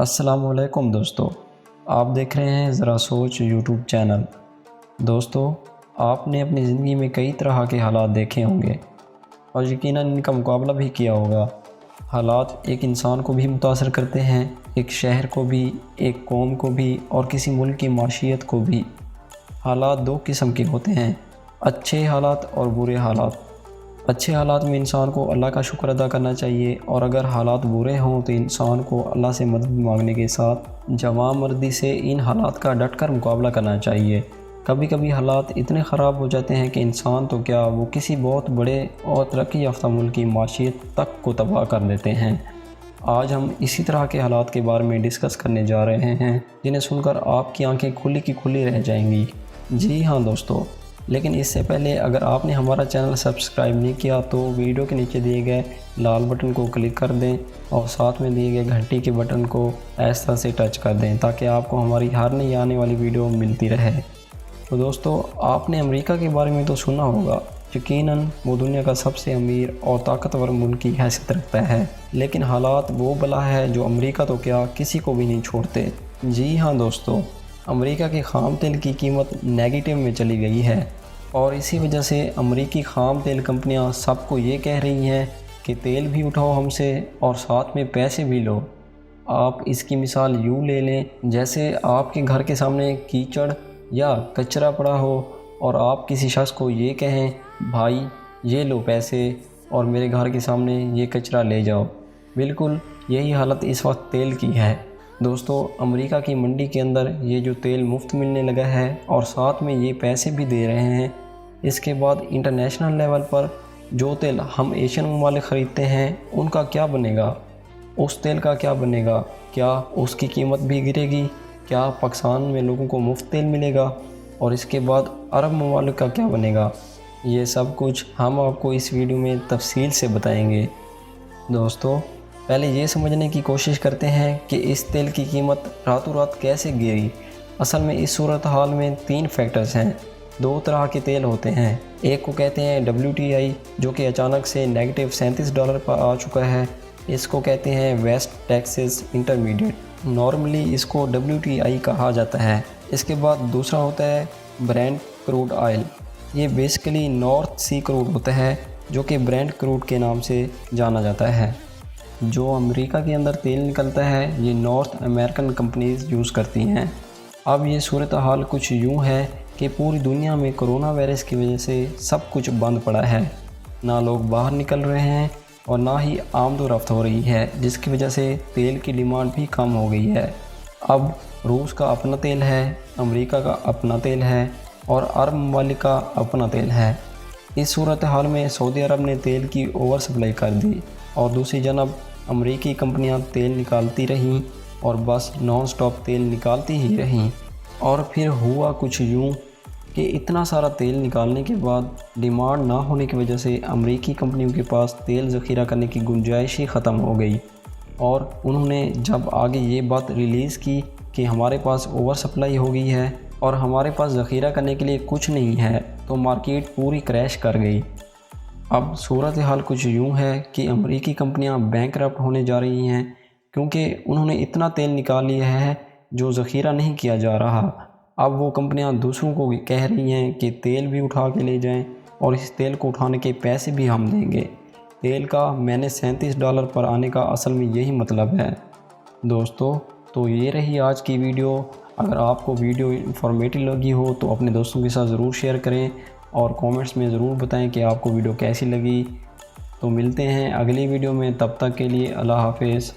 السلام علیکم دوستو، آپ دیکھ رہے ہیں ذرا سوچ یوٹیوب چینل۔ دوستو، آپ نے اپنی زندگی میں کئی طرح کے حالات دیکھے ہوں گے اور یقیناً ان کا مقابلہ بھی کیا ہوگا۔ حالات ایک انسان کو بھی متاثر کرتے ہیں، ایک شہر کو بھی، ایک قوم کو بھی اور کسی ملک کی معیشت کو بھی۔ حالات دو قسم کے ہوتے ہیں، اچھے حالات اور برے حالات۔ اچھے حالات میں انسان کو اللہ کا شکر ادا کرنا چاہیے، اور اگر حالات برے ہوں تو انسان کو اللہ سے مدد مانگنے کے ساتھ جوان مردی سے ان حالات کا ڈٹ کر مقابلہ کرنا چاہیے۔ کبھی کبھی حالات اتنے خراب ہو جاتے ہیں کہ انسان تو کیا، وہ کسی بہت بڑے اور ترقی یافتہ ملک کی معیشت تک کو تباہ کر دیتے ہیں۔ آج ہم اسی طرح کے حالات کے بارے میں ڈسکس کرنے جا رہے ہیں، جنہیں سن کر آپ کی آنکھیں کھلی کی کھلی رہ جائیں گی۔ جی ہاں دوستو، لیکن اس سے پہلے اگر آپ نے ہمارا چینل سبسکرائب نہیں کیا تو ویڈیو کے نیچے دیے گئے لال بٹن کو کلک کر دیں اور ساتھ میں دیے گئے گھنٹی کے بٹن کو اس طرح سے ٹچ کر دیں تاکہ آپ کو ہماری ہر نئی آنے والی ویڈیو ملتی رہے۔ تو دوستو، آپ نے امریکہ کے بارے میں تو سنا ہوگا، یقیناً وہ دنیا کا سب سے امیر اور طاقتور ملک کی حیثیت رکھتا ہے، لیکن حالات وہ بلا ہے جو امریکہ تو کیا کسی کو بھی نہیں چھوڑتے۔ جی ہاں دوستو، امریکہ کے خام تیل کی قیمت نیگیٹو میں چلی گئی ہے، اور اسی وجہ سے امریکی خام تیل کمپنیاں سب کو یہ کہہ رہی ہیں کہ تیل بھی اٹھاؤ ہم سے اور ساتھ میں پیسے بھی لو۔ آپ اس کی مثال یوں لے لیں جیسے آپ کے گھر کے سامنے کیچڑ یا کچرا پڑا ہو اور آپ کسی شخص کو یہ کہیں، بھائی یہ لو پیسے اور میرے گھر کے سامنے یہ کچرا لے جاؤ۔ بالکل یہی حالت اس وقت تیل کی ہے۔ دوستو، امریکہ کی منڈی کے اندر یہ جو تیل مفت ملنے لگا ہے اور ساتھ میں یہ پیسے بھی دے رہے ہیں، اس کے بعد انٹرنیشنل لیول پر جو تیل ہم ایشین ممالک خریدتے ہیں ان کا کیا بنے گا؟ اس تیل کا کیا بنے گا؟ کیا اس کی قیمت بھی گرے گی؟ کیا پاکستان میں لوگوں کو مفت تیل ملے گا؟ اور اس کے بعد عرب ممالک کا کیا بنے گا؟ یہ سب کچھ ہم آپ کو اس ویڈیو میں تفصیل سے بتائیں گے۔ دوستو، پہلے یہ سمجھنے کی کوشش کرتے ہیں کہ اس تیل کی قیمت راتوں رات کیسے گری۔ اصل میں اس صورتحال میں 3 فیکٹرز ہیں۔ 2 طرح کے تیل ہوتے ہیں، ایک کو کہتے ہیں WTI جو کہ اچانک سے نیگیٹو $37 پر آ چکا ہے، اس کو کہتے ہیں ویسٹ ٹیکسس انٹرمیڈیٹ، نارملی اس کو WTI کہا جاتا ہے۔ اس کے بعد دوسرا ہوتا ہے برینٹ کروڈ آئل، یہ بیسیکلی نارتھ سی کروڈ ہوتا ہے جو کہ برینٹ کروڈ کے نام سے جانا جاتا ہے۔ جو امریکہ کے اندر تیل نکلتا ہے یہ نارتھ امریکن کمپنیز یوز کرتی ہیں۔ اب یہ صورتحال کچھ یوں ہے کہ پوری دنیا میں کرونا وائرس کی وجہ سے سب کچھ بند پڑا ہے، نہ لوگ باہر نکل رہے ہیں اور نہ ہی آمد و رفت ہو رہی ہے، جس کی وجہ سے تیل کی ڈیمانڈ بھی کم ہو گئی ہے۔ اب روس کا اپنا تیل ہے، امریکہ کا اپنا تیل ہے اور عرب ممالک کا اپنا تیل ہے۔ اس صورتحال میں سعودی عرب نے تیل کی اوور سپلائی کر دی اور دوسری جانب امریکی کمپنیاں تیل نکالتی رہیں اور بس نان سٹاپ تیل نکالتی ہی رہیں، اور پھر ہوا کچھ یوں کہ اتنا سارا تیل نکالنے کے بعد ڈیمانڈ نہ ہونے کی وجہ سے امریکی کمپنیوں کے پاس تیل ذخیرہ کرنے کی گنجائش ہی ختم ہو گئی، اور انہوں نے جب آگے یہ بات ریلیز کی کہ ہمارے پاس اوور سپلائی ہو گئی ہے اور ہمارے پاس ذخیرہ کرنے کے لیے کچھ نہیں ہے، تو مارکیٹ پوری کریش کر گئی۔ اب صورتحال کچھ یوں ہے کہ امریکی کمپنیاں بینکرپٹ ہونے جا رہی ہیں کیونکہ انہوں نے اتنا تیل نکال لیا ہے جو ذخیرہ نہیں کیا جا رہا۔ اب وہ کمپنیاں دوسروں کو کہہ رہی ہیں کہ تیل بھی اٹھا کے لے جائیں اور اس تیل کو اٹھانے کے پیسے بھی ہم دیں گے۔ تیل کا $37 پر آنے کا اصل میں یہی مطلب ہے۔ دوستو، تو یہ رہی آج کی ویڈیو۔ اگر آپ کو ویڈیو انفارمیٹیو لگی ہو تو اپنے دوستوں کے ساتھ ضرور شیئر کریں اور کامنٹس میں ضرور بتائیں کہ آپ کو ویڈیو کیسی لگی۔ تو ملتے ہیں اگلی ویڈیو میں، تب تک کے لیے اللہ حافظ۔